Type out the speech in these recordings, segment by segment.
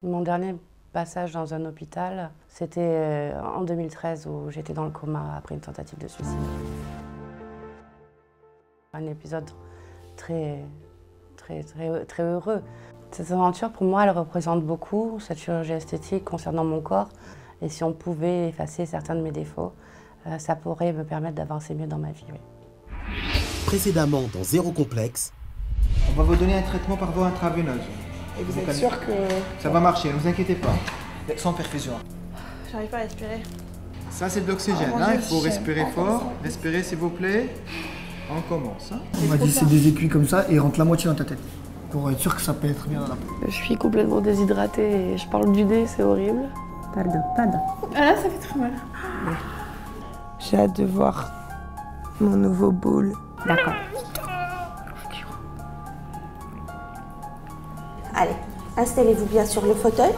Mon dernier passage dans un hôpital, c'était en 2013 où j'étais dans le coma après une tentative de suicide. Un épisode très heureux. Cette aventure, pour moi, elle représente beaucoup, cette chirurgie esthétique concernant mon corps. Et si on pouvait effacer certains de mes défauts, ça pourrait me permettre d'avancer mieux dans ma vie. Oui. Précédemment dans Zéro Complexe. On va vous donner un traitement par voie intraveineuse. Et vous êtes sûr que... Ça va marcher, ne vous inquiétez pas. Sans perfusion. J'arrive pas à respirer. Ça c'est de l'oxygène, il faut respirer fort. Respirez s'il vous plaît. On commence. On m'a dit c'est des écuis comme ça et ils rentrent la moitié dans ta tête. Pour être sûr que ça pénètre bien dans la peau. Je suis complètement déshydratée et je parle du nez, c'est horrible. Ah là, ça fait trop mal. J'ai hâte de voir mon nouveau boule. D'accord. Allez, installez-vous bien sur le fauteuil.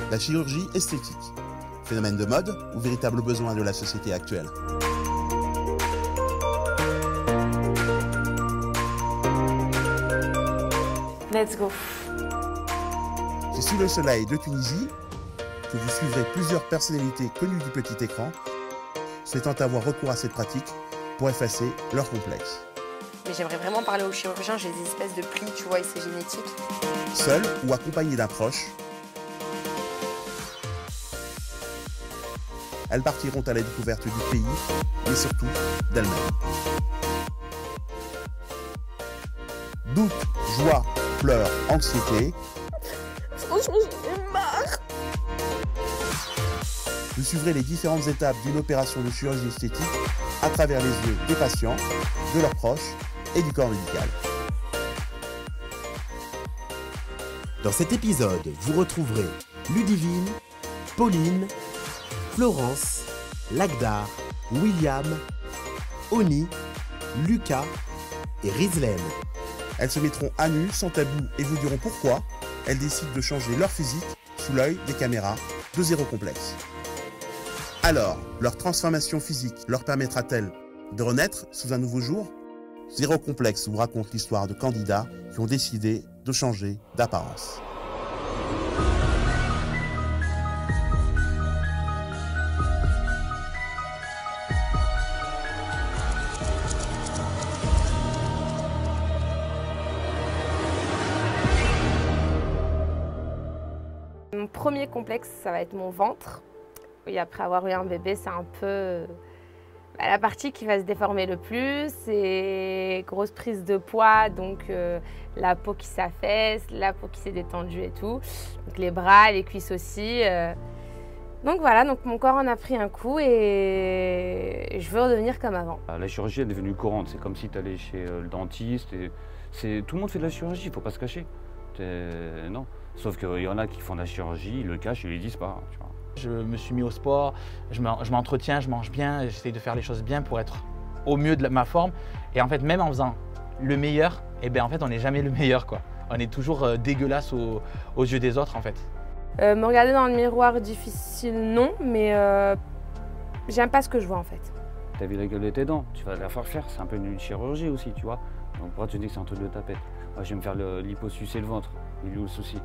La chirurgie esthétique. Phénomène de mode ou véritable besoin de la société actuelle? Let's go. C'est sous le soleil de Tunisie que vous suivrez plusieurs personnalités connues du petit écran, souhaitant avoir recours à cette pratique pour effacer leur complexe. Mais j'aimerais vraiment parler au chirurgien, j'ai des espèces de plis, tu vois, et c'est génétique. Seul ou accompagné d'un proche, elles partiront à la découverte du pays, mais surtout d'elles-mêmes. Doute, joie, pleurs, anxiété. Franchement, j'en ai marre. Vous suivrez les différentes étapes d'une opération de chirurgie esthétique à travers les yeux des patients, de leurs proches et du corps médical. Dans cet épisode, vous retrouverez Ludivine, Pauline, Florence, Lagdar, William, Oni, Lucas et Rizlen. Elles se mettront à nu, sans tabou, et vous diront pourquoi elles décident de changer leur physique sous l'œil des caméras de Zéro Complexe. Alors, leur transformation physique leur permettra-t-elle de renaître sous un nouveau jour? Zéro Complexe vous raconte l'histoire de candidats qui ont décidé de changer d'apparence. Mon premier complexe, ça va être mon ventre. Oui, après avoir eu un bébé, c'est un peu la partie qui va se déformer le plus. C'est grosse prise de poids, donc la peau qui s'affaisse, la peau qui s'est détendue et tout. Donc les bras, les cuisses aussi. Donc voilà, donc mon corps en a pris un coup et je veux redevenir comme avant. La chirurgie est devenue courante. C'est comme si tu allais chez le dentiste. Tout le monde fait de la chirurgie, il ne faut pas se cacher. Non. Sauf qu'il y en a qui font de la chirurgie, ils le cachent, ils ne le disent pas. Tu vois. Je me suis mis au sport, je m'entretiens, je mange bien, j'essaie de faire les choses bien pour être au mieux de ma forme. Et en fait, même en faisant le meilleur, eh ben, en fait, on n'est jamais le meilleur, quoi. On est toujours dégueulasse aux yeux des autres, en fait. Me regarder dans le miroir, difficile, non, mais j'aime pas ce que je vois, en fait. T'as vu la gueule de tes dents, tu vas la faire, c'est un peu une chirurgie aussi, tu vois. Donc pourquoi tu dis que c'est un truc de tapette? Moi, je vais me faire l'hyposucer le ventre, il est où le souci?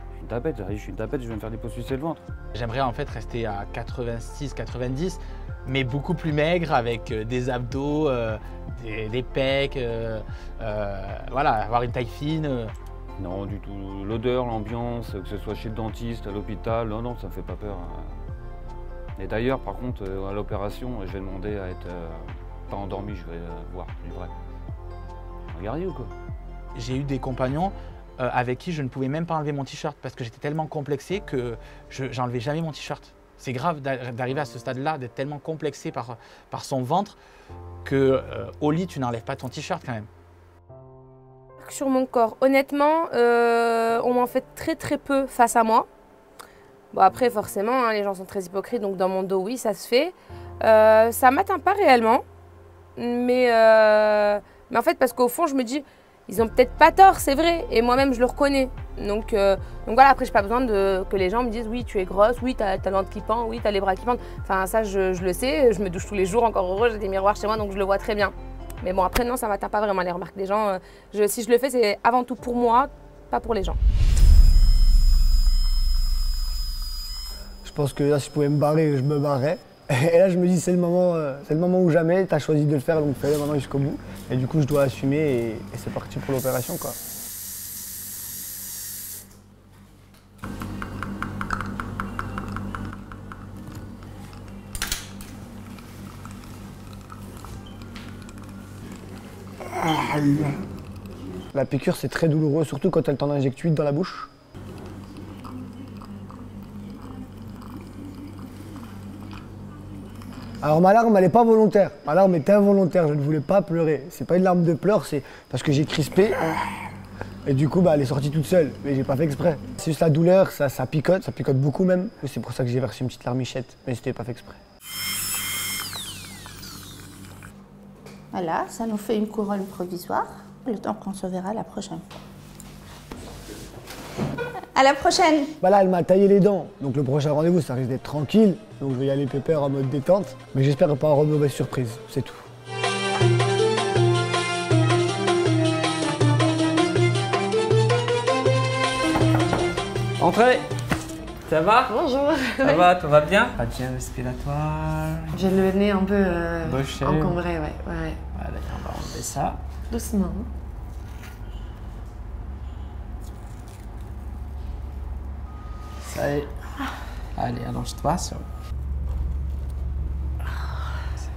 Je suis une tapette, je vais me faire l'hyposucer le ventre. J'aimerais en fait rester à 86, 90, mais beaucoup plus maigre, avec des abdos, des pecs, voilà, avoir une taille fine. Non, du tout. L'odeur, l'ambiance, que ce soit chez le dentiste, à l'hôpital, non, ça me fait pas peur. Et d'ailleurs, par contre, à l'opération, je vais demander à être pas endormi, je vais voir du vrai. Regardez ou quoi? J'ai eu des compagnons avec qui je ne pouvais même pas enlever mon t-shirt parce que j'étais tellement complexé que j'enlevais jamais mon t-shirt. C'est grave d'arriver à ce stade-là, d'être tellement complexé par son ventre que au lit, tu n'enlèves pas ton t-shirt quand même. Sur mon corps, honnêtement, on m'en fait très peu face à moi. Bon après, forcément, hein, les gens sont très hypocrites, donc dans mon dos, oui, ça se fait. Ça m'atteint pas réellement. mais en fait, parce qu'au fond, je me dis, ils ont peut-être pas tort, c'est vrai, et moi-même, je le reconnais. Donc voilà, après, j'ai pas besoin que les gens me disent, oui, tu es grosse, oui, t'as le ventre qui pend, oui, t'as les bras qui pendent. Enfin, ça, je le sais, je me douche tous les jours, encore heureux, j'ai des miroirs chez moi, donc je le vois très bien. Mais bon, après, non, ça m'atteint pas vraiment les remarques des gens. Si je le fais, c'est avant tout pour moi, pas pour les gens. Je pense que là, si je pouvais me barrer, je me barrais. Et là, je me dis, c'est le moment ou jamais, tu as choisi de le faire, donc fais-le maintenant jusqu'au bout. Et du coup, je dois assumer et c'est parti pour l'opération, quoi. La piqûre, c'est très douloureux, surtout quand elle t'en injecte 8 dans la bouche. Alors ma larme, elle n'est pas volontaire. Ma larme est involontaire, je ne voulais pas pleurer. C'est pas une larme de pleurs, c'est parce que j'ai crispé. Et du coup, elle est sortie toute seule, mais j'ai pas fait exprès. C'est juste la douleur, ça picote beaucoup même. C'est pour ça que j'ai versé une petite larmichette, mais c'était pas fait exprès. Voilà, ça nous fait une couronne provisoire, le temps qu'on se verra la prochaine fois. À la prochaine! Là, elle m'a taillé les dents, donc le prochain rendez-vous, ça risque d'être tranquille. Donc je vais y aller pépère en mode détente, mais j'espère pas avoir de mauvaise surprise, c'est tout. Entrez! Ça va? Bonjour! Ça va, tout va bien? Hygiène respiratoire. J'ai le nez un peu Bouché. encombré, ouais. Allez, on va enlever ça. Doucement. Ça y est. Allez, allonge-toi. C'est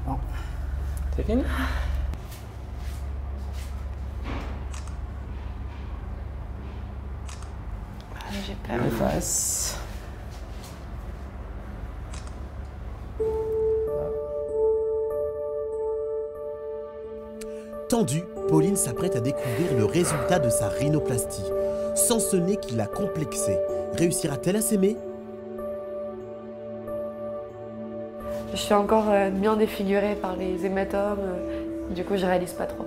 bon. C'est fini? J'ai peur. Les fesses. Tendue, Pauline s'apprête à découvrir le résultat de sa rhinoplastie. Sans ce nez qui l'a complexé, réussira-t-elle à s'aimer? Je suis encore bien défigurée par les hématomes, du coup je réalise pas trop.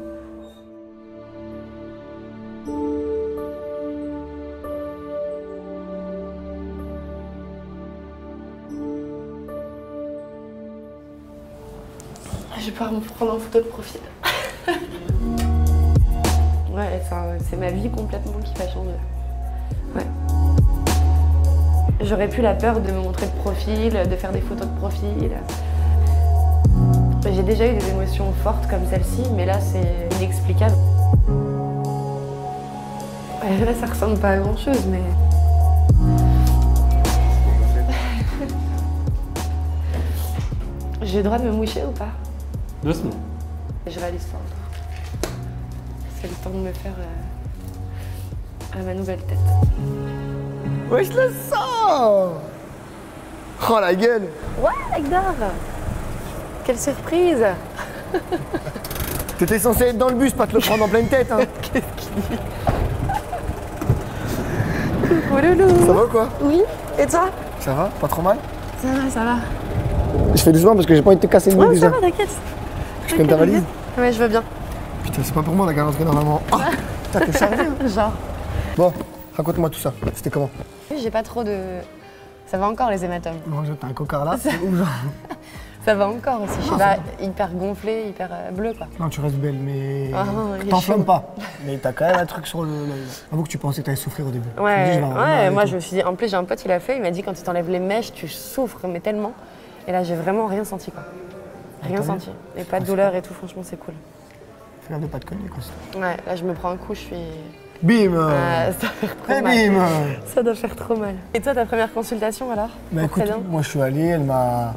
Je vais pouvoir me prendre en photo de profil. Ouais, c'est ma vie complètement qui va changer. Ouais. J'aurais plus la peur de me montrer de profil, de faire des photos de profil. J'ai déjà eu des émotions fortes comme celle-ci, mais là c'est inexplicable. Ouais, là ça ressemble pas à grand chose, mais... J'ai le droit de me moucher ou pas? Doucement. Je réalise pas encore. C'est le temps de me faire à ma nouvelle tête. Ouais, je le sens! Oh la gueule! Ouais, Lagdar! Quelle surprise! T'étais censé être dans le bus, pas te le prendre en pleine tête, hein! Qu'est-ce qu'il dit? Coucou loulou! Ça va ou quoi? Oui, et toi? Ça va? Pas trop mal? Ça va, ça va. Je fais doucement parce que j'ai pas envie de te casser le nez déjà. Ça va, t'inquiète. Je prenne ta valise? Ouais, je veux bien. Putain, c'est pas pour moi la garantie normalement. Oh, putain, t'es chargé, hein. Genre. Bon, raconte-moi tout ça. C'était comment? J'ai pas trop de... Ça va encore les hématomes. Bon, t'as un cocard là, c'est où genre? Ça va encore aussi, je suis pas hyper gonflée, hyper bleue quoi. Non, tu restes belle, mais il est t'enflammes chaud. pas. Mais t'as quand même un truc sur le... Avoue que tu pensais que t'allais souffrir au début. Ouais, moi tout. je me suis dit, en plus j'ai un pote, il a fait, il m'a dit quand tu t'enlèves les mèches, tu souffres, mais tellement. Et là j'ai vraiment rien senti quoi. Rien senti. Et pas de douleur et tout, franchement c'est cool. Fais l'air de pas te cogner quoi. Ouais, là je me prends un coup, je suis... Bim! Ça doit faire trop mal. Bim! Ça doit faire trop mal. Et toi, ta première consultation alors? Bah écoute, moi je suis allé, elle m'a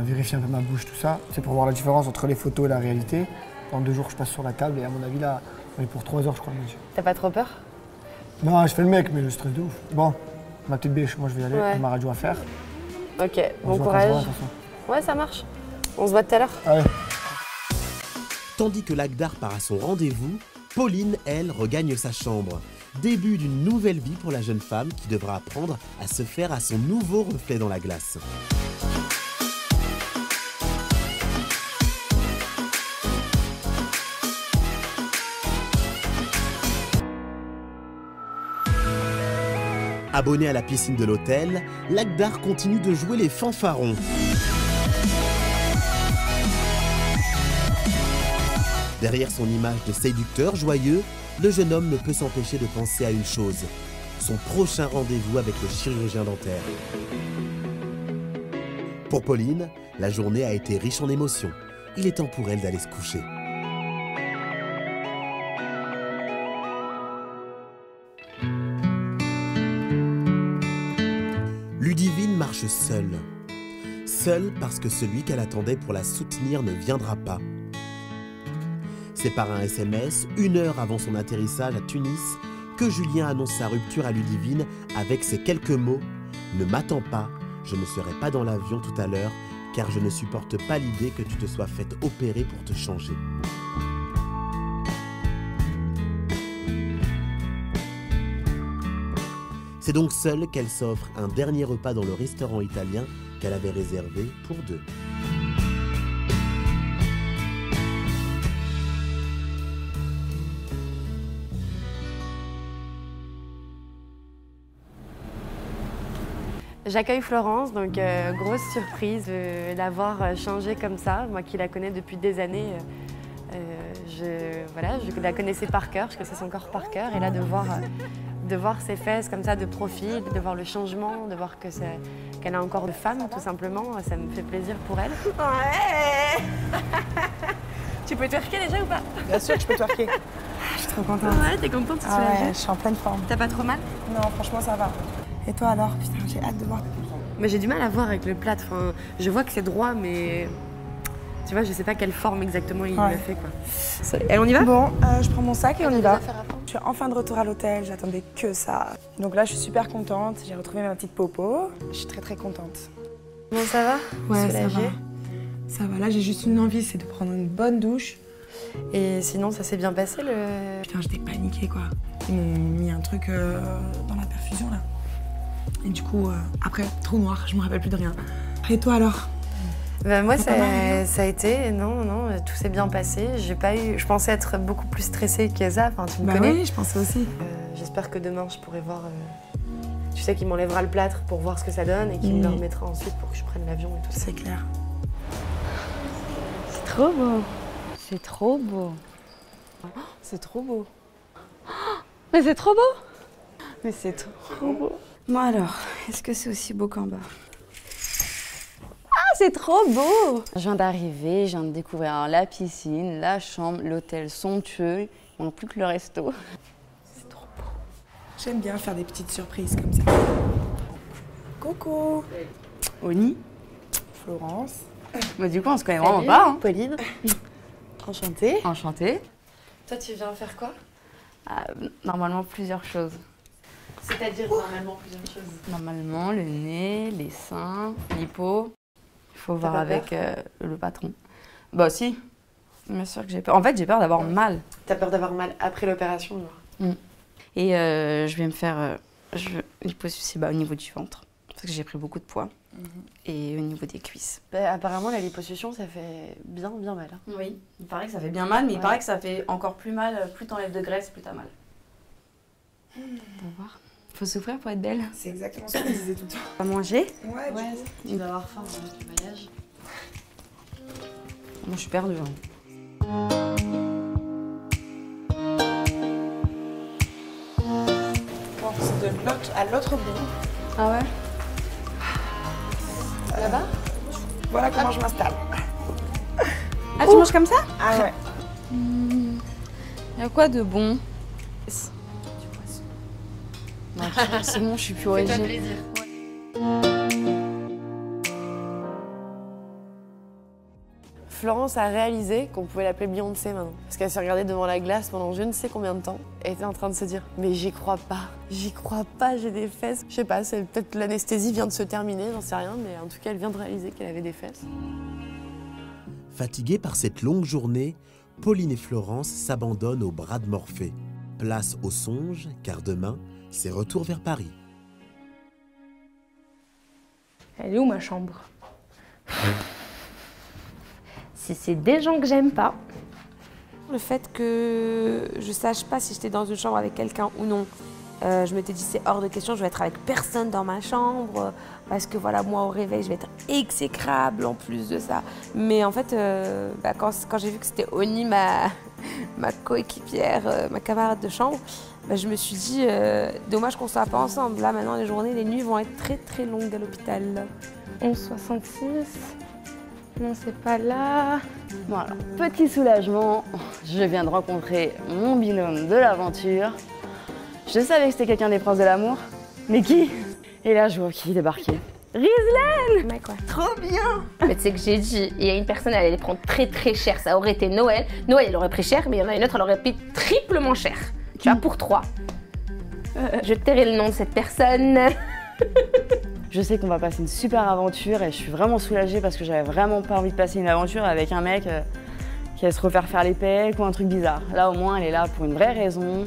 vérifié un peu ma bouche, tout ça. C'est pour voir la différence entre les photos et la réalité. Pendant 2 jours, je passe sur la table et à mon avis là, on est pour 3 heures je crois. T'as pas trop peur? Non, je fais le mec, mais je stresse de ouf. Bon, ma petite bêche, moi je vais y aller, j'ai ma radio à faire. Ok, bon courage. Ouais, ça marche. On se voit tout à l'heure. Allez. Tandis que Lagdar part à son rendez-vous, Pauline, elle, regagne sa chambre. Début d'une nouvelle vie pour la jeune femme qui devra apprendre à se faire à son nouveau reflet dans la glace. Abonnée à la piscine de l'hôtel, l'Agdar continue de jouer les fanfarons. Derrière son image de séducteur joyeux, le jeune homme ne peut s'empêcher de penser à une chose, son prochain rendez-vous avec le chirurgien dentaire. Pour Pauline, la journée a été riche en émotions. Il est temps pour elle d'aller se coucher. Ludivine marche seule. Seule parce que celui qu'elle attendait pour la soutenir ne viendra pas. C'est par un SMS, 1 heure avant son atterrissage à Tunis, que Julien annonce sa rupture à Ludivine avec ces quelques mots « Ne m'attends pas, je ne serai pas dans l'avion tout à l'heure, car je ne supporte pas l'idée que tu te sois faite opérer pour te changer. » C'est donc seule qu'elle s'offre un dernier repas dans le restaurant italien qu'elle avait réservé pour 2. J'accueille Florence, donc grosse surprise de l'avoir changée comme ça. Moi qui la connais depuis des années, je la connaissais par cœur, je connaissais son corps par cœur. Et là, de voir ses fesses comme ça de profil, de voir le changement, de voir qu'elle a encore de femme, tout simplement, ça me fait plaisir pour elle. Ouais. Tu peux twerker déjà ou pas? Bien sûr que je peux twerker. Je suis trop contente. Ouais, t'es contente, tu te ouais, je suis en pleine forme. T'as pas trop mal? Non, franchement, ça va. Et toi alors? Putain, j'ai hâte de voir. Mais j'ai du mal à voir avec le plâtre. Enfin, je vois que c'est droit, mais tu vois, je sais pas quelle forme exactement il le fait, quoi. Et on y va? Bon, je prends mon sac et on y va. Je suis enfin de retour à l'hôtel, j'attendais que ça. Donc là, je suis super contente. J'ai retrouvé ma petite popo. Je suis très contente. Bon, ça va? Ouais, ça va. Ça va. Là, j'ai juste une envie, c'est de prendre une bonne douche. Et sinon, ça s'est bien passé Putain, j'étais paniquée, quoi. Ils m'ont mis un truc dans la perfusion, là. Et du coup, après, trou noir, je me rappelle plus de rien. Et toi alors? Bah, moi, ça a été, non, tout s'est bien passé. J'ai pas eu, je pensais être beaucoup plus stressée qu'Eza, enfin, tu me connais. Oui, je pensais aussi. J'espère que demain, je pourrai voir, tu sais, qu'il m'enlèvera le plâtre pour voir ce que ça donne et qu'il me le remettra ensuite pour que je prenne l'avion et tout ça. C'est clair. C'est trop beau. C'est trop beau. C'est trop beau. Mais c'est trop beau. Mais c'est trop beau. Moi alors, est-ce que c'est aussi beau qu'en bas? Ah, c'est trop beau! Je viens d'arriver, je viens de découvrir la piscine, la chambre, l'hôtel somptueux. Il manque plus que le resto. C'est trop beau. J'aime bien faire des petites surprises comme ça. Coucou! Oni? Florence? Bah, du coup, on se connaît vraiment pas. Hein. Pauline. Enchantée. Enchantée. Toi, tu viens faire quoi? Normalement, plusieurs choses. C'est-à-dire normalement plusieurs choses. Normalement, le nez, les seins, l'hypo. Il faut voir avec le patron. Bah si, bien sûr que j'ai peur. En fait, j'ai peur d'avoir mal. T'as peur d'avoir mal après l'opération? Et je vais me faire liposuction au niveau du ventre. Parce que j'ai pris beaucoup de poids. Et au niveau des cuisses. Bah, apparemment, la liposuction, ça fait bien mal. Hein. Oui, il paraît que ça fait bien mal, mais il paraît que ça fait encore plus mal. Plus t'enlèves de graisse, plus t'as mal. On va voir. Faut souffrir pour être belle. C'est exactement ce qu'on disait tout le temps. On va manger? Ouais. Tu vas avoir faim pendant ton voyage. Moi, je suis perdue. Bon, c'est à l'autre bout. Ah ouais? Là-bas? Voilà comment je m'installe. Ah, tu manges comme ça? Ah ouais. Y a quoi de bon? C'est bon, je suis plus au régime. Florence a réalisé qu'on pouvait l'appeler Beyoncé maintenant. Parce qu'elle s'est regardée devant la glace pendant je ne sais combien de temps. Elle était en train de se dire « Mais j'y crois pas, j'ai des fesses. » Je sais pas, peut-être l'anesthésie vient de se terminer, j'en sais rien, mais en tout cas, elle vient de réaliser qu'elle avait des fesses. Fatiguées par cette longue journée, Pauline et Florence s'abandonnent aux bras de Morphée. Place au songe, car demain, c'est retour vers Paris. Elle est où ma chambre? Si c'est des gens que j'aime pas, le fait que je sache pas si j'étais dans une chambre avec quelqu'un ou non, Je m'étais dit c'est hors de question, je vais être avec personne dans ma chambre parce que voilà, moi au réveil je vais être exécrable en plus de ça. Mais en fait, quand j'ai vu que c'était Oni, ma coéquipière, ma camarade de chambre, je me suis dit dommage qu'on soit pas ensemble. Là maintenant les journées, les nuits vont être très très longues à l'hôpital. 11,66. Non, c'est pas là. Voilà, petit soulagement, je viens de rencontrer mon binôme de l'aventure. Je savais que c'était quelqu'un des princes de l'amour, mais qui? Et là, je vois qui débarquait. Rislaine! Mec, ouais. Trop bien! Mais tu sais que j'ai dit, il y a une personne, elle allait prendre très très cher, ça aurait été Noël. Noël, elle aurait pris cher, mais il y en a une autre, elle aurait pris triplement cher. Tu vois, pour 3. Je tairai le nom de cette personne. Je sais qu'on va passer une super aventure et je suis vraiment soulagée parce que j'avais vraiment pas envie de passer une aventure avec un mec qui allait se refaire faire les pecs ou un truc bizarre. Là, au moins, elle est là pour une vraie raison.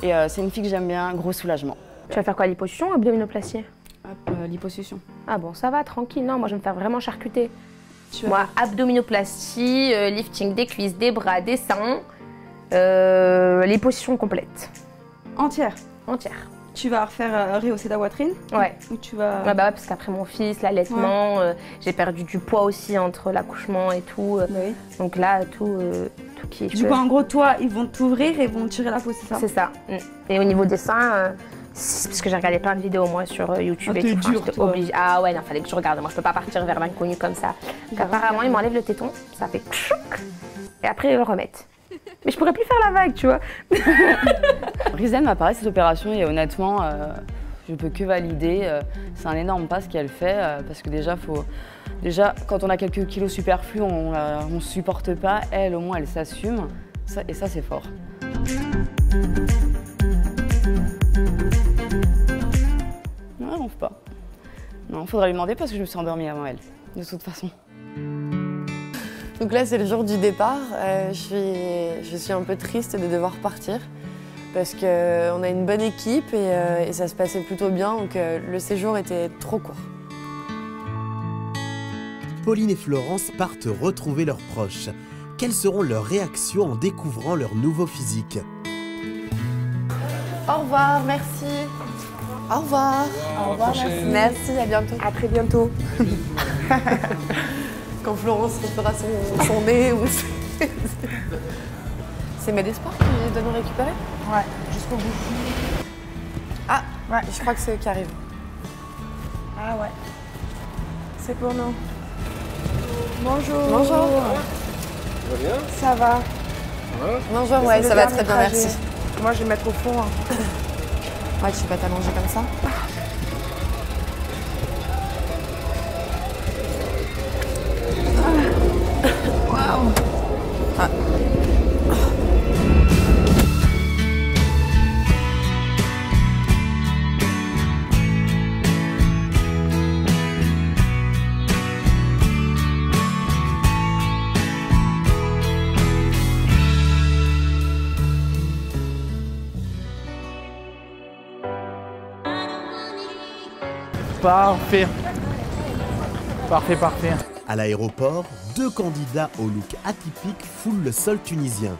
Et c'est une fille que j'aime bien, gros soulagement. Tu vas faire quoi, liposuction ou abdominoplastie? Liposuction. Ah bon, ça va, tranquille. Non, moi je vais me faire vraiment charcuter. Moi, abdominoplastie, lifting des cuisses, des bras, des seins, liposuction complète. Entière? Entière. Tu vas refaire rehausser ta poitrine? Ouais. Ou tu vas... Ouais, parce qu'après mon fils, l'allaitement, j'ai perdu du poids aussi entre l'accouchement et tout. Oui. Donc là, tout qui est... Du coup, en gros, toi, ils vont t'ouvrir et vont te tirer la peau, c'est ça? C'est ça. Et au niveau des seins, parce que j'ai regardé plein de vidéos, moi, sur YouTube et tout. Dur, toi. Obligée. Ah ouais, non, fallait que je regarde. Moi, je peux pas partir vers l'inconnu comme ça. Donc, apparemment, ils m'enlèvent le téton, ça fait tchouc, et après, ils le remettent. Mais je pourrais plus faire la vague, tu vois. Rislaine m'a parlé de cette opération et honnêtement, je peux que valider. C'est un énorme pas ce qu'elle fait parce que déjà, quand on a quelques kilos superflus, on ne supporte pas. Elle, au moins, elle s'assume. Et ça, c'est fort. Non, elle ronfle pas. Non, faudra lui demander parce que je me suis endormie avant elle, de toute façon. Donc là, c'est le jour du départ. Je suis un peu triste de devoir partir parce qu'on a une bonne équipe et ça se passait plutôt bien, donc le séjour était trop court. Pauline et Florence partent retrouver leurs proches. Quelles seront leurs réactions en découvrant leur nouveau physique? Au revoir, merci. Au revoir. Au revoir, merci. Merci, à bientôt. À très bientôt. Quand Florence refera son nez ou... C'est Medesport qui doit nous récupérer? Ouais, jusqu'au bout. Ah, ouais, je crois que c'est eux qui arrivent. Ah ouais. C'est pour nous. Bonjour. Bonjour. Ça va bien? Ça va. Bonjour, ouais, ça va très bien, trajet. merci. Moi, je vais me mettre au fond. Hein. Ouais, tu vas t'allonger comme ça. Waouh. Ah. Parfait. Parfait, parfait. À l'aéroport, 2 candidats au look atypique foulent le sol tunisien.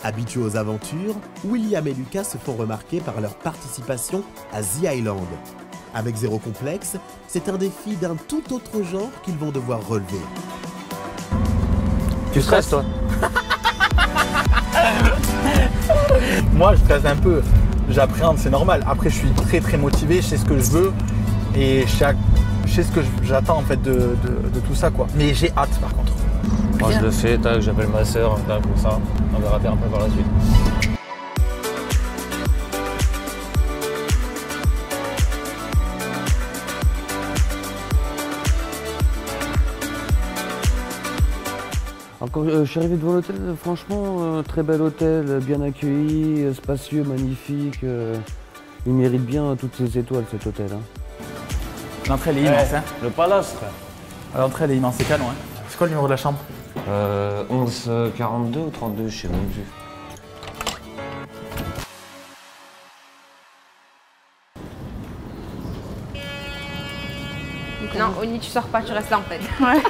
Habitués aux aventures, William et Lucas se font remarquer par leur participation à The Island. Avec zéro complexe, c'est un défi d'un tout autre genre qu'ils vont devoir relever. Tu stresses, toi? Moi, je stresse un peu. J'appréhende, c'est normal. Après, je suis très très motivé, je sais ce que je veux et je sais ce que j'attends en fait de tout ça, quoi. Mais j'ai hâte par contre. Moi je le fais, tac, j'appelle ma soeur, comme ça, on verra bien un peu par la suite. Quand je suis arrivé devant l'hôtel, franchement, très bel hôtel, bien accueilli, spacieux, magnifique. Il mérite bien toutes ces étoiles, cet hôtel. Hein. L'entrée, elle est immense. Hein. Le palace, frère. L'entrée, elle est immense, c'est canon. Hein. C'est quoi le numéro de la chambre? 11 42 ou 32, je sais même plus. Non, Oni, tu sors pas, tu restes là en fait. Ouais.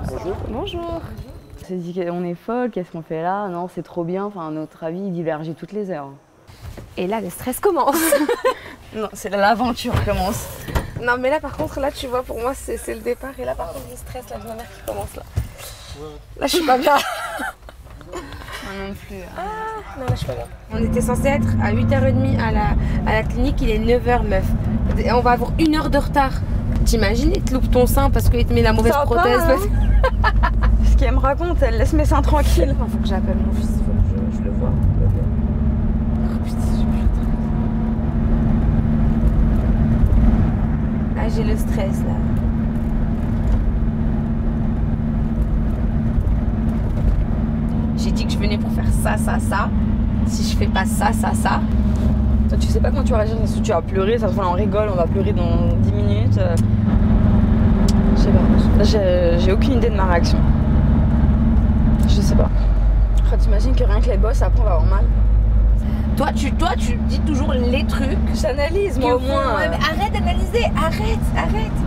Bonjour. Bonjour. On s'est dit qu'on est folle, qu'est-ce qu'on fait là? Non, c'est trop bien. Enfin, notre avis, il divergit toutes les heures. Et là, le stress commence. Non, c'est là l'aventure commence. Non, mais là, par contre, là, tu vois, pour moi, c'est le départ. Et là, par contre, le stress, là, de ma mère qui commence, là. Là, je suis pas bien. Moi non plus. Non, là, je suis pas bien. On était censé être à 8h30 à la clinique, il est 9h, meuf. Et on va avoir 1 heure de retard. T'imagines, il te loupe ton sein parce qu'il te met la mauvaise prothèse. Ce qu'elle me raconte, elle laisse mes seins tranquilles. Il faut que j'appelle mon fils, il faut que je le vois. Oh putain, j'ai plus le temps. Là, j'ai le stress, là. J'ai dit que je venais pour faire ça, ça, ça. Si je fais pas ça, ça, ça. Toi, tu sais pas quand tu vas réagir, si tu vas pleurer, ça se voit, on rigole, on va pleurer dans 10 minutes. Je sais pas. J'ai aucune idée de ma réaction. Je sais pas. Après, t'imagines que rien que les bosses, après on va avoir mal. Toi, tu dis toujours les trucs. J'analyse, moi au moins. Ouais, mais arrête d'analyser, arrête.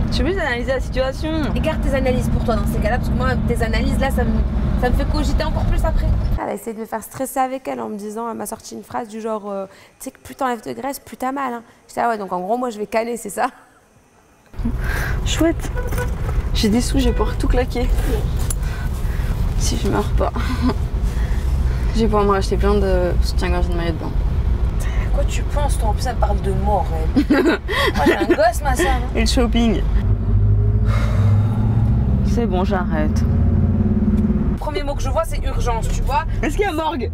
Je suis obligée d'analyser la situation. Et garde tes analyses pour toi dans ces cas-là, parce que moi, tes analyses là, ça me fait cogiter encore plus après. Elle a essayé de me faire stresser avec elle en me disant, elle m'a sorti une phrase du genre, tu sais que plus t'enlèves de graisse, plus t'as mal. Hein. J'étais, ah ouais, donc en gros, moi je vais caler, c'est ça? Chouette. J'ai des sous, je vais pouvoir tout claquer. Si je meurs pas. Je vais pouvoir me racheter plein de soutien-gorge de maillot de bain. À quoi tu penses, toi? En plus, elle parle de mort, elle. Moi, j'ai un gosse, ma soeur. Et le shopping. C'est bon, j'arrête. Le premier mot que je vois, c'est urgence, tu vois. Est-ce qu'il y a morgue?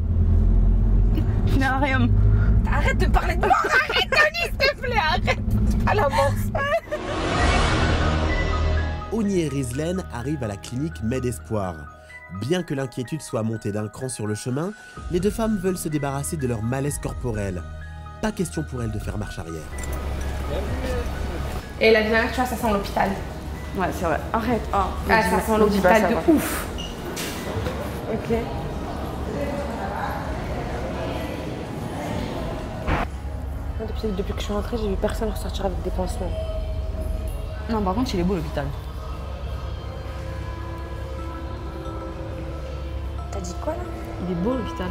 Funérarium. Arrête de parler de mort. Arrête, Tony, s'il te plaît, arrête. À la mort. Ogni et Rizlen arrivent à la clinique Med Espoir. Bien que l'inquiétude soit montée d'un cran sur le chemin, les deux femmes veulent se débarrasser de leur malaise corporel. Pas question pour elles de faire marche arrière. Et la dernière, tu vois, ça sent l'hôpital. Ouais, c'est vrai. Arrête. Oh, ça sent l'hôpital de ouf. Ok. Depuis que je suis rentrée, j'ai vu personne ressortir avec des pansements. Non, par contre, il est beau l'hôpital. T'as dit quoi là? Il est beau l'hôpital.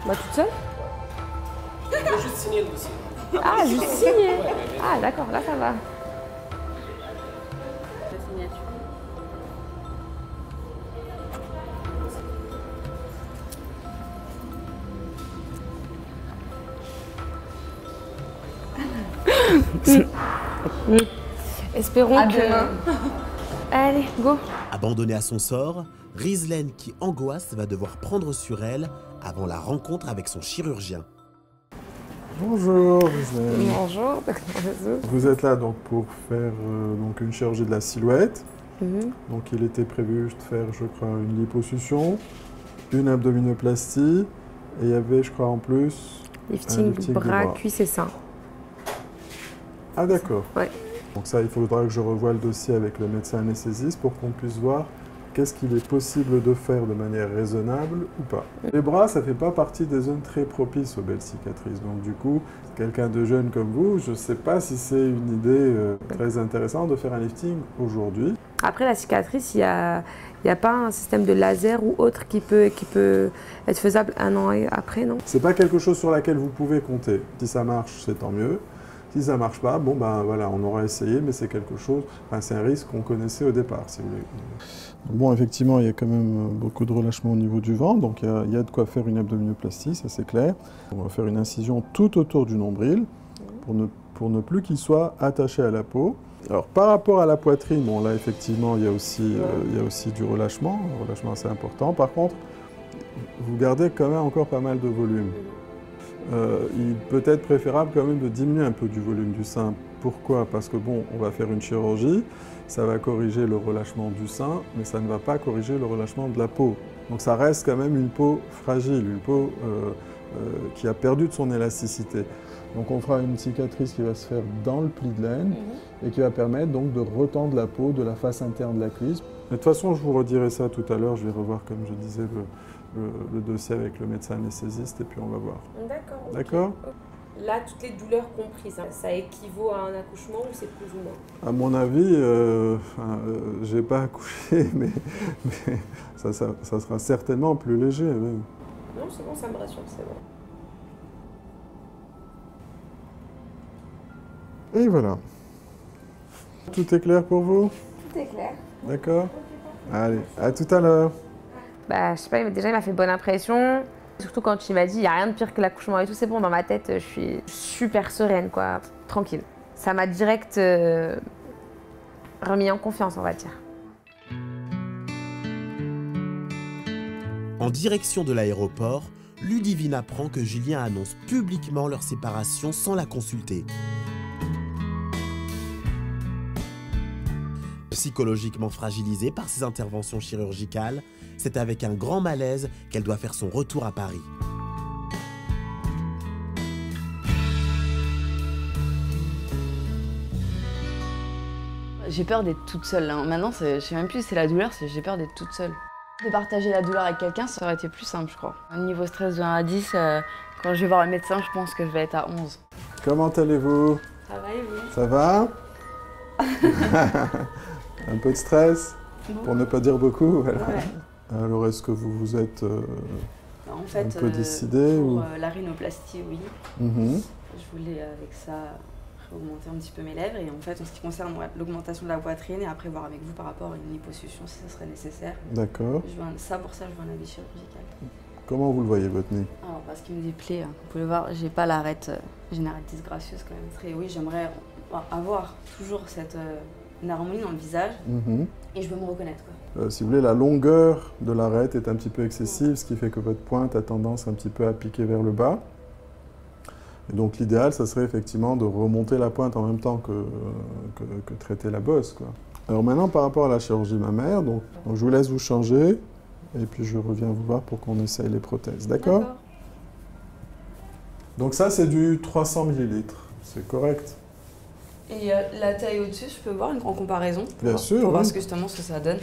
Bah toute seule? Je vais juste signer le dossier. Ah, juste signer. Ah d'accord, là ça va. La signature. Espérons à que... demain. Allez, go. Abandonnée à son sort, Rizlen, qui angoisse, va devoir prendre sur elle avant la rencontre avec son chirurgien. Bonjour Rizlen. Bonjour. Vous êtes là donc pour faire donc une chirurgie de la silhouette. Donc il était prévu de faire, je crois, une liposuction, une abdominoplastie et il y avait, je crois, en plus lifting bras, cuisses et seins. Ah d'accord. Ouais. Donc ça, il faudra que je revoie le dossier avec le médecin anesthésiste pour qu'on puisse voir qu'est-ce qu'il est possible de faire de manière raisonnable ou pas. Les bras, ça ne fait pas partie des zones très propices aux belles cicatrices. Donc du coup, quelqu'un de jeune comme vous, je ne sais pas si c'est une idée très intéressante de faire un lifting aujourd'hui. Après la cicatrice, il n'y a pas un système de laser ou autre qui peut être faisable 1 an après, non? C'est pas quelque chose sur laquelle vous pouvez compter. Si ça marche, c'est tant mieux. Si ça ne marche pas, bon ben voilà, on aura essayé, mais c'est quelque chose, enfin, c'est un risque qu'on connaissait au départ, si vous voulez. Bon, effectivement, il y a quand même beaucoup de relâchement au niveau du ventre, donc il y a de quoi faire une abdominoplastie, ça c'est clair. On va faire une incision tout autour du nombril pour ne plus qu'il soit attaché à la peau. Alors par rapport à la poitrine, bon là effectivement il y a aussi du relâchement, un relâchement assez important. Par contre, vous gardez quand même encore pas mal de volume. Il peut être préférable quand même de diminuer un peu du volume du sein. Pourquoi? Parce que bon, on va faire une chirurgie, ça va corriger le relâchement du sein, mais ça ne va pas corriger le relâchement de la peau. Donc ça reste quand même une peau fragile, une peau qui a perdu de son élasticité. Donc on fera une cicatrice qui va se faire dans le pli de laine et qui va permettre donc de retendre la peau de la face interne de la cuisse. De toute façon, je vous redirai ça tout à l'heure, je vais revoir, comme je disais, le dossier avec le médecin anesthésiste et puis on va voir. D'accord. Okay. D'accord. Là, toutes les douleurs comprises, hein, ça équivaut à un accouchement ou c'est plus ou moins? À mon avis, j'ai pas accouché, mais ça sera certainement plus léger. Oui. Non, c'est bon, ça me rassure, c'est bon. Et voilà. Tout est clair pour vous? Tout est clair. D'accord. Allez, à tout à l'heure. Bah, je sais pas, déjà il m'a fait bonne impression. Surtout quand il m'a dit il n'y a rien de pire que l'accouchement et tout, c'est bon, dans ma tête, je suis super sereine, quoi, tranquille. Ça m'a direct remis en confiance, on va dire. En direction de l'aéroport, Ludivine apprend que Julien annonce publiquement leur séparation sans la consulter. Psychologiquement fragilisée par ses interventions chirurgicales, c'est avec un grand malaise qu'elle doit faire son retour à Paris. J'ai peur d'être toute seule. Hein. Maintenant, je sais même plus si c'est la douleur, j'ai peur d'être toute seule. De partager la douleur avec quelqu'un, ça aurait été plus simple, je crois. Au niveau stress de 1 à 10, quand je vais voir le médecin, je pense que je vais être à 11. Comment allez-vous? Ça va et vous? Ça va? Un peu de stress? Pour ne pas dire beaucoup, voilà. Ouais. Alors, est-ce que vous vous êtes en fait, un peu décidé pour ou... la rhinoplastie, oui. Je voulais, avec ça, augmenter un petit peu mes lèvres. Et en fait, en ce qui concerne l'augmentation de la poitrine, et après voir avec vous par rapport à une liposuction, si ça serait nécessaire. D'accord. Pour ça, je veux un avis chirurgical. Comment vous le voyez, votre nez? Alors, parce qu'il me déplaît, hein. Vous pouvez le voir, j'ai pas l'arête, j'ai une arête disgracieuse quand même. Oui, j'aimerais avoir toujours cette... une harmonie dans le visage, et je veux me reconnaître. Quoi. Si vous voulez, la longueur de l'arête est un petit peu excessive, ce qui fait que votre pointe a tendance un petit peu à piquer vers le bas. Et donc l'idéal, ça serait effectivement de remonter la pointe en même temps que traiter la bosse, quoi. Alors maintenant, par rapport à la chirurgie mammaire, donc je vous laisse vous changer, et puis je reviens vous voir pour qu'on essaye les prothèses, d'accord? Donc ça, c'est du 300 ml, c'est correct? Et la taille au-dessus, je peux voir en comparaison? Bien sûr. Pour voir justement ce que ça donne.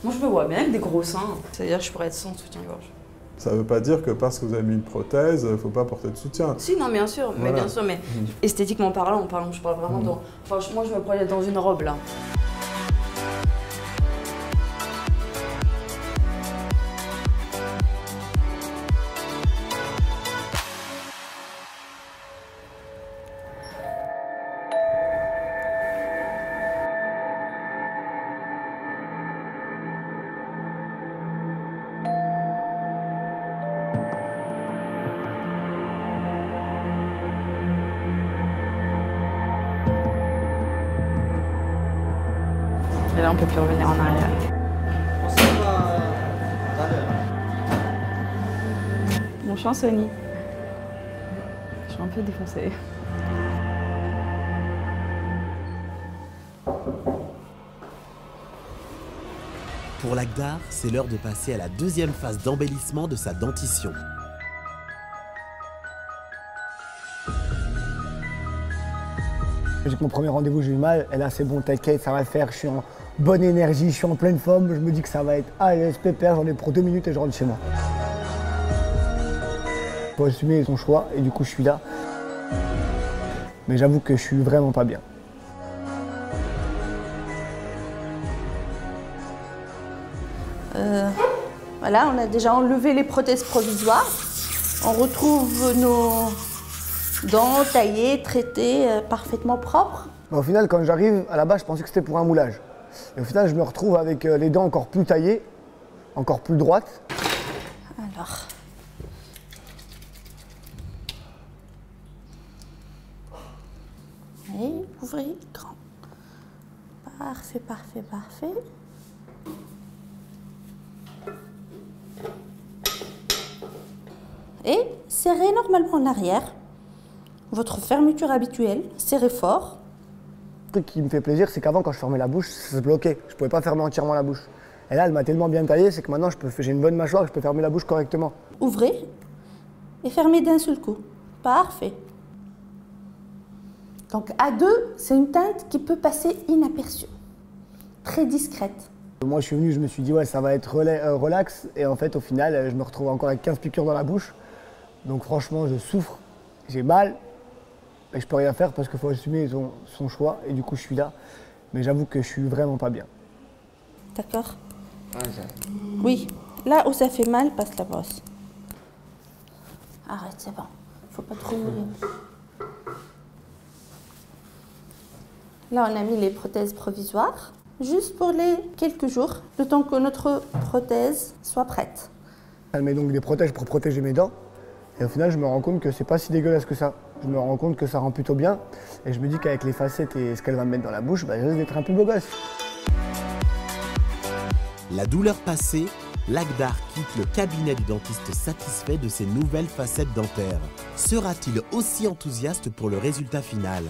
Moi, je me vois bien avec des gros seins. C'est-à-dire que je pourrais être sans soutien-gorge. Ça ne veut pas dire que parce que vous avez mis une prothèse, il ne faut pas porter de soutien. Si, non, bien sûr. Voilà. Mais bien sûr, mais esthétiquement parlant, je parle vraiment dans... Enfin, moi, je me projette dans une robe, là. Et là, on peut plus revenir en arrière. Mon chien Sony. Je suis un peu défoncée. Pour l'Agdar, c'est l'heure de passer à la deuxième phase d'embellissement de sa dentition. J'ai mon premier rendez-vous, j'ai eu mal, et là c'est bon, t'inquiète, ça va le faire, je suis en bonne énergie, je suis en pleine forme, je me dis que ça va être à l'aise, pépère, j'en ai pour 2 minutes et je rentre chez moi. Il faut assumer son choix, et du coup je suis là. Mais j'avoue que je suis vraiment pas bien. Voilà, on a déjà enlevé les prothèses provisoires. On retrouve nos dents taillées, traitées, parfaitement propres. Au final, quand j'arrive, à la base, je pensais que c'était pour un moulage. Et au final, je me retrouve avec les dents encore plus taillées, encore plus droites. Alors. Et ouvrez grand. Parfait, parfait, parfait. Et serrez normalement en arrière. Votre fermeture habituelle, serrez fort. Le truc qui me fait plaisir, c'est qu'avant, quand je fermais la bouche, ça se bloquait. Je ne pouvais pas fermer entièrement la bouche. Et là, elle m'a tellement bien taillé, c'est que maintenant, j'ai une bonne mâchoire et je peux fermer la bouche correctement. Ouvrez et fermez d'un seul coup. Parfait. Donc à deux, c'est une teinte qui peut passer inaperçue. Très discrète. Moi je suis venu, je me suis dit ouais ça va être relax et en fait au final je me retrouve encore avec 15 piqûres dans la bouche. Donc franchement je souffre, j'ai mal et je peux rien faire parce qu'il faut assumer son choix et du coup je suis là. Mais j'avoue que je suis vraiment pas bien. D'accord. Oui, là où ça fait mal, passe la brosse. Arrête, c'est bon. Faut pas trop... Là, on a mis les prothèses provisoires, juste pour les quelques jours, le temps que notre prothèse soit prête. Elle met donc des protèges pour protéger mes dents. Et au final, je me rends compte que c'est pas si dégueulasse que ça. Je me rends compte que ça rend plutôt bien. Et je me dis qu'avec les facettes et ce qu'elle va me mettre dans la bouche, bah, je risque d'être un peu beau gosse. La douleur passée, Lagdar quitte le cabinet du dentiste satisfait de ses nouvelles facettes dentaires. Sera-t-il aussi enthousiaste pour le résultat final?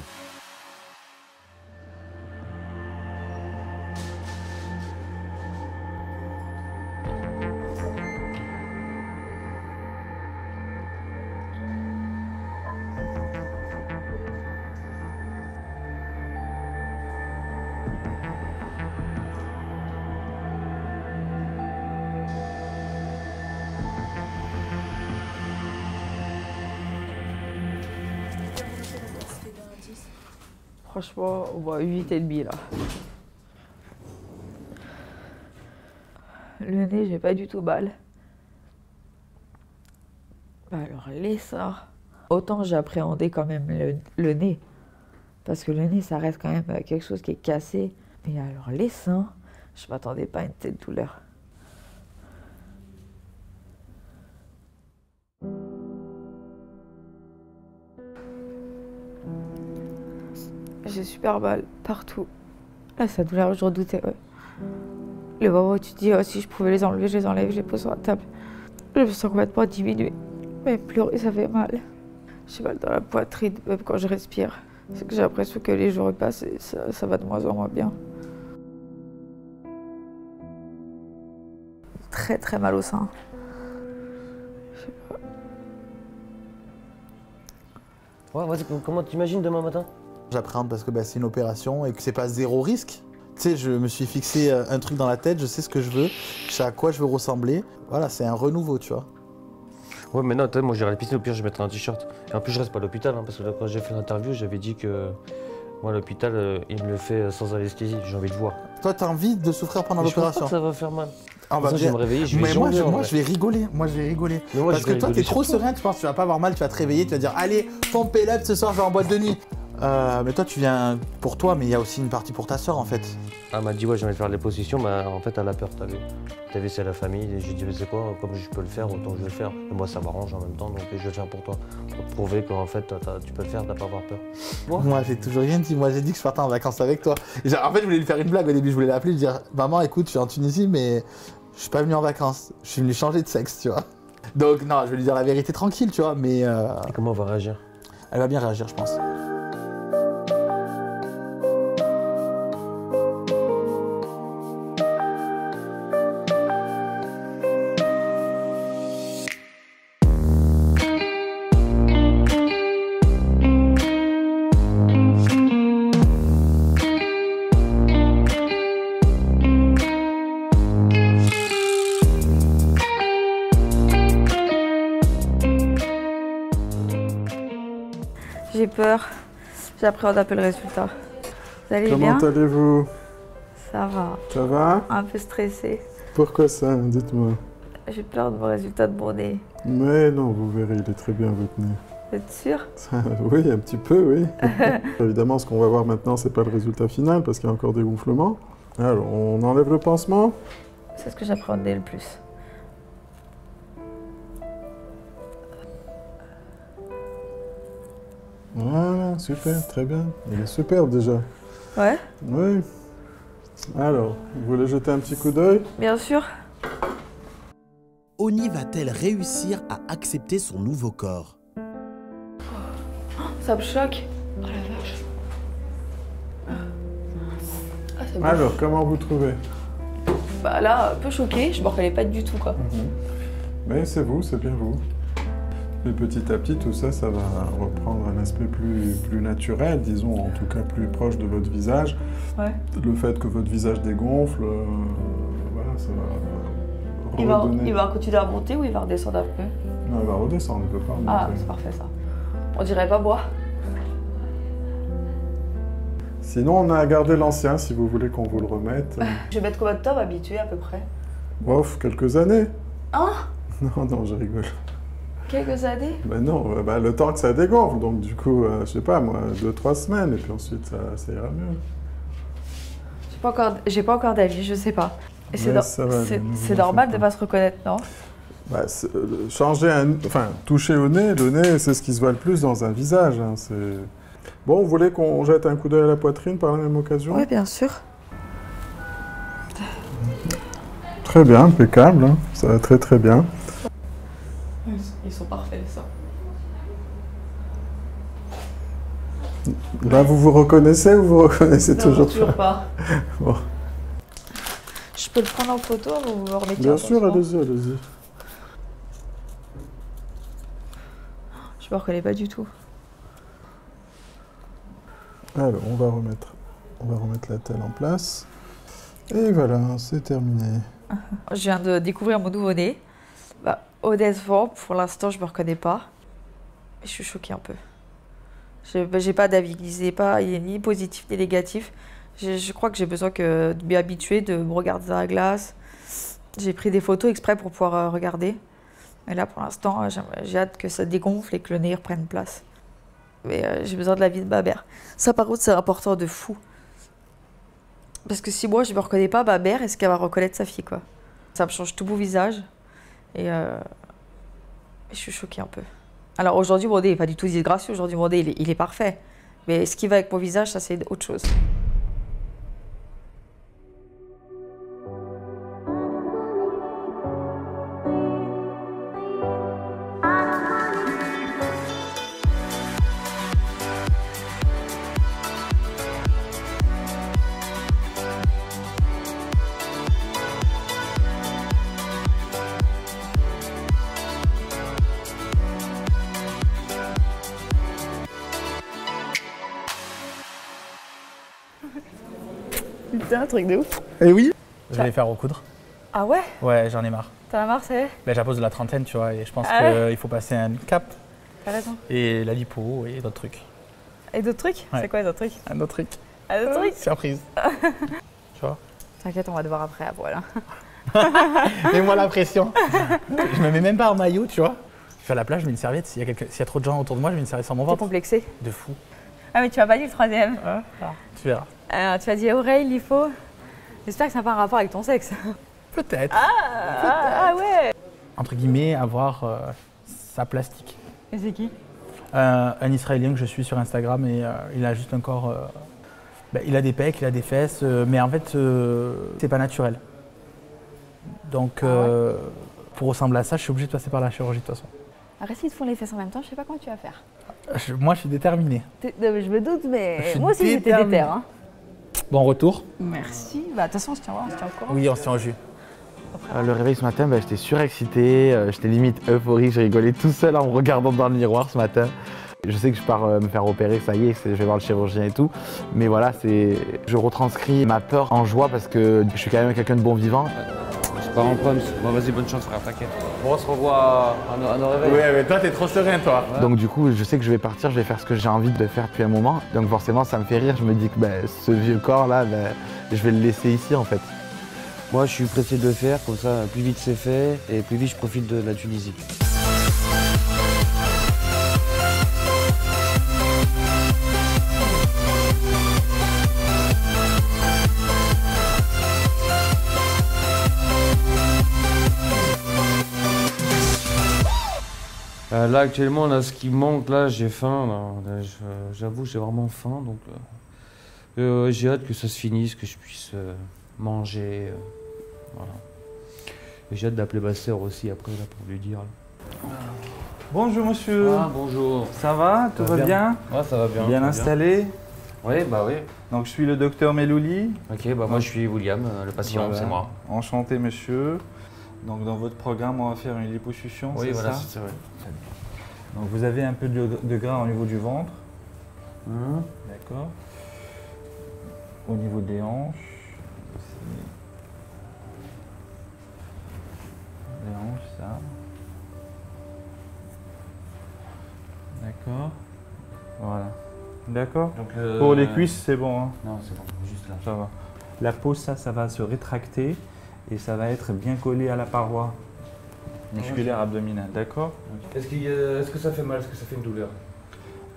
Franchement, on voit 8,5 là. Le nez, j'ai pas du tout mal. Alors les seins, autant j'appréhendais quand même le nez. Parce que le nez, ça reste quand même quelque chose qui est cassé. Mais alors les seins, je m'attendais pas à une telle douleur. J'ai super mal partout. Là, ça douleur, je redoutais. Ouais. Le moment où tu te dis, oh, si je pouvais les enlever, je les enlève, je les pose sur la table. Je me sens complètement diminuée. Mais pleurer, ça fait mal. J'ai mal dans la poitrine, même quand je respire. C'est que j'ai l'impression que les jours passent et ça va de moins en moins bien. Très très mal au sein. Je sais pas. Ouais, comment t'imagines demain matin? J'appréhende parce que c'est une opération et que c'est pas zéro risque. Tu sais, je me suis fixé un truc dans la tête, je sais ce que je veux, je sais à quoi je veux ressembler. Voilà, c'est un renouveau, tu vois. Ouais, mais non, moi j'irai à la piscine, au pire je mettrai un t-shirt. Et en plus je reste pas à l'hôpital, hein, parce que là, quand j'ai fait l'interview, j'avais dit que moi l'hôpital, il me le fait sans anesthésie, j'ai envie de voir. Toi, t'as envie de souffrir pendant l'opération? Je pense pas que ça va faire mal. Ah bah, je vais me réveiller, je vais moi je vais rigoler, parce que toi t'es trop serein, tu penses que tu vas pas avoir mal, tu vas te réveiller, tu vas dire allez, pompe up, ce soir je vais en boîte de nuit. Mais toi tu viens pour toi, mais il y a aussi une partie pour ta soeur en fait. Elle m'a dit ouais j'ai envie de faire les positions, mais en fait elle a peur, t'as vu. T'as vu, c'est la famille, et j'ai dit mais c'est quoi, comme je peux le faire, autant je vais le faire. Et moi ça m'arrange en même temps, donc je vais le faire pour toi. Pour te prouver qu'en fait tu peux le faire, t'as pas avoir peur. Moi j'ai toujours rien dit, moi j'ai dit que je partais en vacances avec toi. Et en fait je voulais lui faire une blague au début, je voulais l'appeler, lui dire maman écoute je suis en Tunisie mais je suis pas venu en vacances, je suis venu changer de sexe, tu vois. Donc non, je vais lui dire la vérité tranquille, tu vois, mais... Et comment elle va réagir? Elle va bien réagir, je pense. J'ai peur, j'appréhende un peu le résultat. Vous allez bien? Comment allez-vous? Ça va. Ça va? Un peu stressée. Pourquoi ça? Dites-moi. J'ai peur de mon résultat de mon nez. Mais non, vous verrez, il est très bien votre nez. Vous êtes sûr? Oui, un petit peu, oui. Évidemment, ce qu'on va voir maintenant, c'est pas le résultat final parce qu'il y a encore des gonflements. Alors, on enlève le pansement? C'est ce que j'appréhendais le plus. Voilà, super, très bien. Il est super déjà. Ouais? Oui. Alors, vous voulez jeter un petit coup d'œil? Bien sûr. Oni va-t-elle réussir à accepter son nouveau corps? Ça me choque. Oh la vache. Ah, ça me Alors, comment vous trouvez? Bah là, un peu choquée, je m'en reconnais pas du tout quoi. Mais c'est vous, c'est bien vous. Et petit à petit, tout ça, ça va reprendre un aspect plus naturel, disons, en tout cas plus proche de votre visage. Ouais. Le fait que votre visage dégonfle, voilà, ça va redonner... Il va continuer à monter ou il va redescendre après? Non, il va redescendre, il ne peut pas remonter. Ah, c'est parfait ça. On dirait pas bois. Sinon, on a gardé l'ancien, si vous voulez qu'on vous le remette. Je vais mettre combien de temps à m'habituer à peu près? Bof, quelques années. Hein? Non, je rigole. Quelques années? Ben non, le temps que ça dégonfle, donc du coup, je sais pas moi, 2-3 semaines, et puis ensuite ça ira mieux. J'ai pas encore d'avis, je sais pas. Et c'est normal de pas se reconnaître, non? Bah, toucher au nez, le nez c'est ce qui se voit le plus dans un visage. Hein, bon, vous voulez qu'on jette un coup d'œil à la poitrine par la même occasion? Oui, bien sûr. Très bien, impeccable, hein, ça va très très bien. Ils sont parfaits, ça. Là, vous vous reconnaissez ou vous reconnaissez toujours pas? Bon. Je peux le prendre en photo ou vous le remettez? Bien sûr, allez-y, allez-y. Je me reconnais pas du tout. Alors, on va remettre la telle en place. Et voilà, c'est terminé. Je viens de découvrir mon nouveau-né. Bah, honnêtement, pour l'instant, je me reconnais pas. Je suis choquée un peu. J'ai pas d'avis, il est ni positif ni négatif. Je crois que j'ai besoin de m'y habituer, de me regarder dans la glace. J'ai pris des photos exprès pour pouvoir regarder. Mais là, pour l'instant, j'ai hâte que ça dégonfle et que le nez reprenne place. Mais j'ai besoin de l'avis de ma mère. Ça, par contre, c'est important de fou. Parce que si moi, je me reconnais pas, ma mère, est-ce qu'elle va reconnaître sa fille, quoi? Ça me change tout mon visage. Et je suis choquée un peu. Alors aujourd'hui, mon nez n'est pas du tout disgracieux. Aujourd'hui, mon nez, il est parfait. Mais ce qui va avec mon visage, ça, c'est autre chose. Putain, un truc de ouf. Eh oui. Je vais les faire recoudre. Ah ouais? Ouais, j'en ai marre. T'en as marre, c'est? Ben, j'approche de la trentaine, tu vois, et je pense qu'il faut passer un cap. T'as raison. Et la lipo et d'autres trucs. Et d'autres trucs? Ouais. C'est quoi les autres trucs? Un autre truc. Un autre truc? Surprise. Tu vois? T'inquiète, on va te voir après à poil. Hein. Mets-moi la pression. Je me mets même pas en maillot, tu vois. Je fais à la plage, je mets une serviette. S'il y a trop de gens autour de moi, je mets une serviette sur mon ventre. T'es complexé? De fou. Ah mais tu m'as pas dit le troisième. Tu verras. Tu as dit oreille, lipo. J'espère que ça n'a pas un rapport avec ton sexe. Peut-être. Ah ouais. Entre guillemets, avoir sa plastique. Et c'est qui? Un Israélien que je suis sur Instagram et il a juste un corps... il a des pecs, il a des fesses, mais en fait, c'est pas naturel. Donc, pour ressembler à ça, je suis obligé de passer par la chirurgie de toute façon. Après, s'ils te font les fesses en même temps, je sais pas comment tu vas faire. Moi, je suis déterminé. Je me doute, mais moi aussi, j'étais déter. Hein. Bon retour. Merci. Bah, de toute façon, on se tient au courant. Oui, on se tient au jus. Le réveil ce matin, j'étais surexcité, j'étais limite euphorique, je rigolais tout seul en me regardant dans le miroir ce matin. Je sais que je pars me faire opérer, ça y est, je vais voir le chirurgien et tout. Mais voilà, je retranscris ma peur en joie parce que je suis quand même quelqu'un de bon vivant. C'est pas un problème. Bon, vas-y, bonne chance, frère, t'inquiète. Bon, on se revoit à nos réveils. Ouais, mais toi, t'es trop serein, toi. Ouais. Donc, du coup, je sais que je vais partir, je vais faire ce que j'ai envie de faire depuis un moment. Donc, forcément, ça me fait rire. Je me dis que ce vieux corps-là, je vais le laisser ici, en fait. Moi, je suis pressé de le faire, comme ça, plus vite c'est fait et plus vite je profite de la Tunisie. Là actuellement, là, ce qui manque, là j'ai faim, j'avoue j'ai vraiment faim, donc j'ai hâte que ça se finisse, que je puisse manger, voilà. Et j'ai hâte d'appeler ma sœur aussi après là, pour lui dire. Là. Bonjour monsieur. Ah bonjour. Ça va? Tout va bien? Ouais, ça va bien. Bien installé? Oui, bah oui. Donc je suis le docteur Melouli. Ok, bah moi je suis William, le patient, voilà. C'est moi. Enchanté monsieur. Donc dans votre programme, on va faire une liposuction, oui, c'est voilà, ça? c'est vrai. Donc vous avez un peu de gras au niveau du ventre. D'accord. Au niveau des hanches aussi. Les hanches, ça. D'accord. Voilà. D'accord. Pour les cuisses, c'est bon. Hein? Non, c'est bon, juste là. Ça va. La peau, ça va se rétracter et ça va être bien collé à la paroi musculaire abdominale. D'accord. Est-ce que ça fait mal? Est-ce que ça fait une douleur?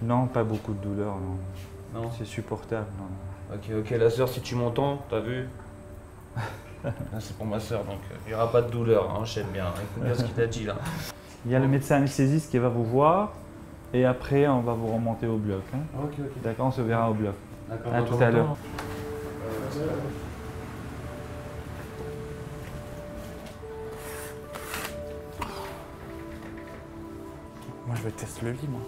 Non, pas beaucoup de douleur, non. Non. C'est supportable. Non. Ok, la sœur, si tu m'entends, t'as vu? C'est pour ma sœur, donc il n'y aura pas de douleur, hein, j'aime bien. Écoute bien ce qu'il t'a dit là. Il y a le médecin anesthésiste qui va vous voir et après on va vous remonter au bloc. Hein. Ok. D'accord, on se verra au bloc. D'accord. À tout à l'heure. Moi je vais tester le lit, moi.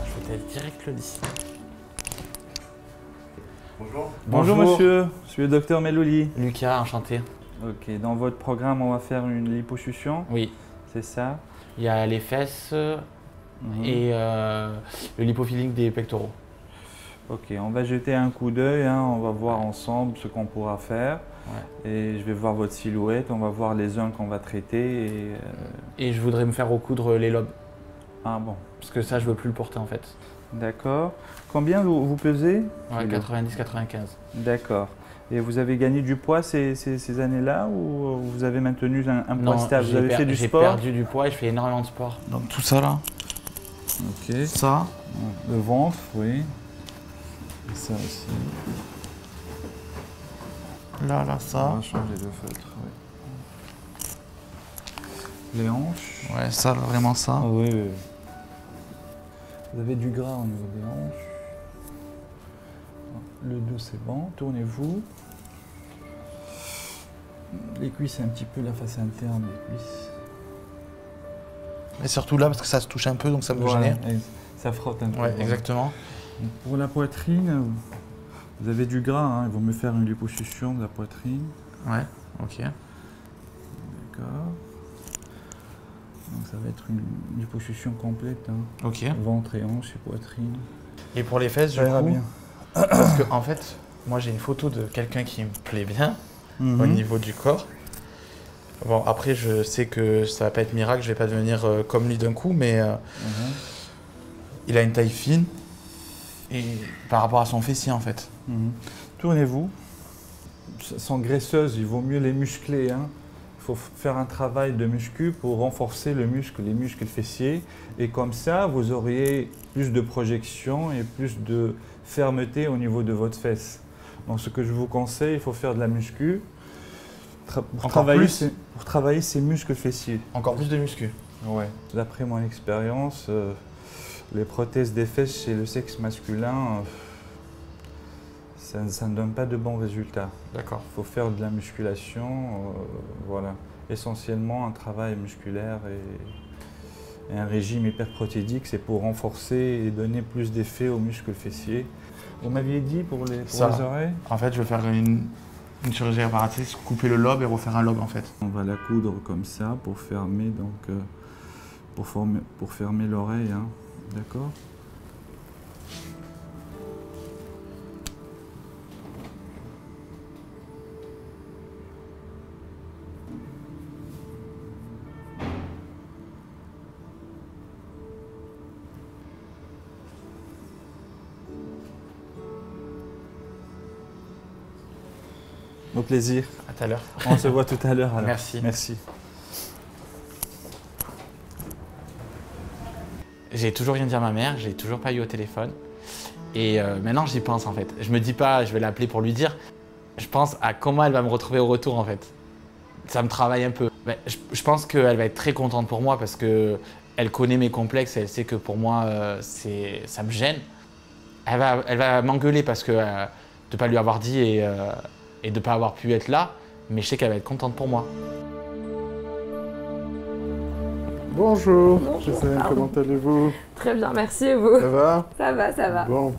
Je vais tester direct le lit. Bonjour. Bonjour monsieur, je suis le docteur Melouli. Lucas, enchanté. Ok, dans votre programme on va faire une liposuction. Oui. C'est ça. Il y a les fesses et le lipofilling des pectoraux. Ok, on va jeter un coup d'œil, hein, on va voir ensemble ce qu'on pourra faire. Ouais. Et je vais voir votre silhouette, on va voir les zones qu'on va traiter. Et je voudrais me faire recoudre les lobes. Ah bon. Parce que ça, je veux plus le porter en fait. D'accord. Combien vous pesez? Ouais, 90-95. D'accord. Et vous avez gagné du poids ces années-là ou vous avez maintenu un poids stable? Vous avez fait du sport? J'ai perdu du poids et je fais énormément de sport. Donc tout ça là. Ok. Ça. Le ventre, oui. Et ça aussi. Là, ça. On va changer de feutre, oui. Les hanches. Ouais, ça, vraiment ça. Ah, oui, oui. Vous avez du gras au niveau des hanches. Le dos, c'est bon. Tournez-vous. Les cuisses, un petit peu la face interne des cuisses. Et surtout là, parce que ça se touche un peu, donc ça me gêne. Ça frotte un peu. Ouais, exactement. Pour la poitrine, vous avez du gras, hein. Ils vont me faire une liposuction de la poitrine. Ouais, ok. D'accord. Donc ça va être une liposuction complète. Hein. Ok. Ventre et hanche et poitrine. Et pour les fesses, ça ira bien. Parce que en fait, moi j'ai une photo de quelqu'un qui me plaît bien au niveau du corps. Bon, après je sais que ça va pas être miracle, je vais pas devenir comme lui d'un coup, mais il a une taille fine et par rapport à son fessier en fait. Tournez-vous. Sans graisseuse, il vaut mieux les muscler. Hein. Il faut faire un travail de muscu pour renforcer les muscles fessiers. Et comme ça, vous auriez plus de projection et plus de fermeté au niveau de votre fesse. Donc ce que je vous conseille, il faut faire de la muscu pour travailler ces muscles fessiers. Encore plus de muscu. Ouais. D'après mon expérience, les prothèses des fesses chez le sexe masculin, ça ne donne pas de bons résultats. D'accord. Il faut faire de la musculation, voilà. Essentiellement un travail musculaire et un régime hyperprotédique, c'est pour renforcer et donner plus d'effet aux muscles fessiers. Vous m'aviez dit pour les oreilles? En fait, je vais faire une chirurgie réparatrice, couper le lobe et refaire un lobe en fait. On va la coudre comme ça pour fermer, donc, pour fermer l'oreille, hein. D'accord? Au plaisir. À tout à l'heure. On se voit tout à l'heure. Merci. Merci. J'ai toujours rien dit à ma mère, j'ai toujours pas eu au téléphone. Et maintenant j'y pense en fait. Je me dis pas, je vais l'appeler pour lui dire. Je pense à comment elle va me retrouver au retour en fait. Ça me travaille un peu. Mais je pense qu'elle va être très contente pour moi parce qu'elle connaît mes complexes et elle sait que pour moi ça me gêne. Elle va m'engueuler parce que de pas lui avoir dit et de ne pas avoir pu être là, mais je sais qu'elle va être contente pour moi. Bonjour, Gisèle, comment allez-vous? Très bien, merci et vous? Ça va? Ça va, ça va. Bon,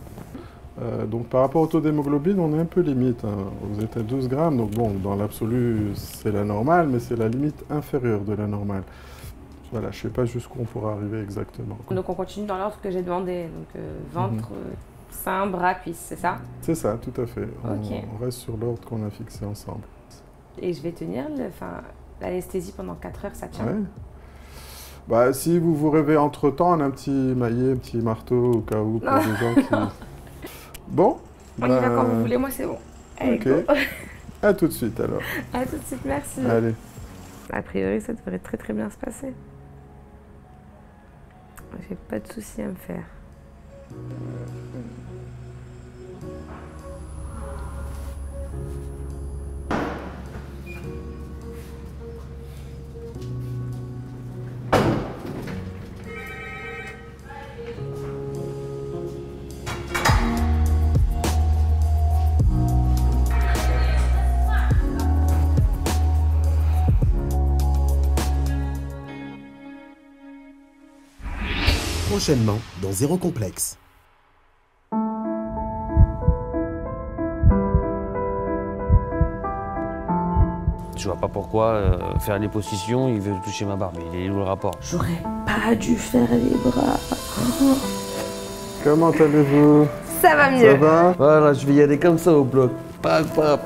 donc par rapport au taux d'hémoglobine, on est un peu limite. Hein. Vous êtes à 12 grammes, donc bon, dans l'absolu, c'est la normale, mais c'est la limite inférieure de la normale. Voilà, je ne sais pas jusqu'où on pourra arriver exactement. Donc on continue dans l'ordre que j'ai demandé. Donc ventre, sein, bras, cuisses, c'est ça? C'est ça, tout à fait. Ok. On reste sur l'ordre qu'on a fixé ensemble. Et je vais tenir l'anesthésie pendant 4 heures, ça tient? Ouais. Bah, si vous vous rêvez entre-temps, on a un petit maillet, un petit marteau au cas où pour les gens qui... Bon. On y va quand vous voulez, moi c'est bon. Allez, ok. go. À tout de suite alors. À tout de suite, merci. Allez. A priori, ça devrait très bien se passer. J'ai pas de soucis à me faire. Prochainement dans Zéro Complexe. Je vois pas pourquoi faire les positions, il veut toucher ma barbe. Il est où le rapport? J'aurais pas dû faire les bras. Comment allez-vous? Ça va mieux. Ça va? Voilà, je vais y aller comme ça au bloc. Pac, pac.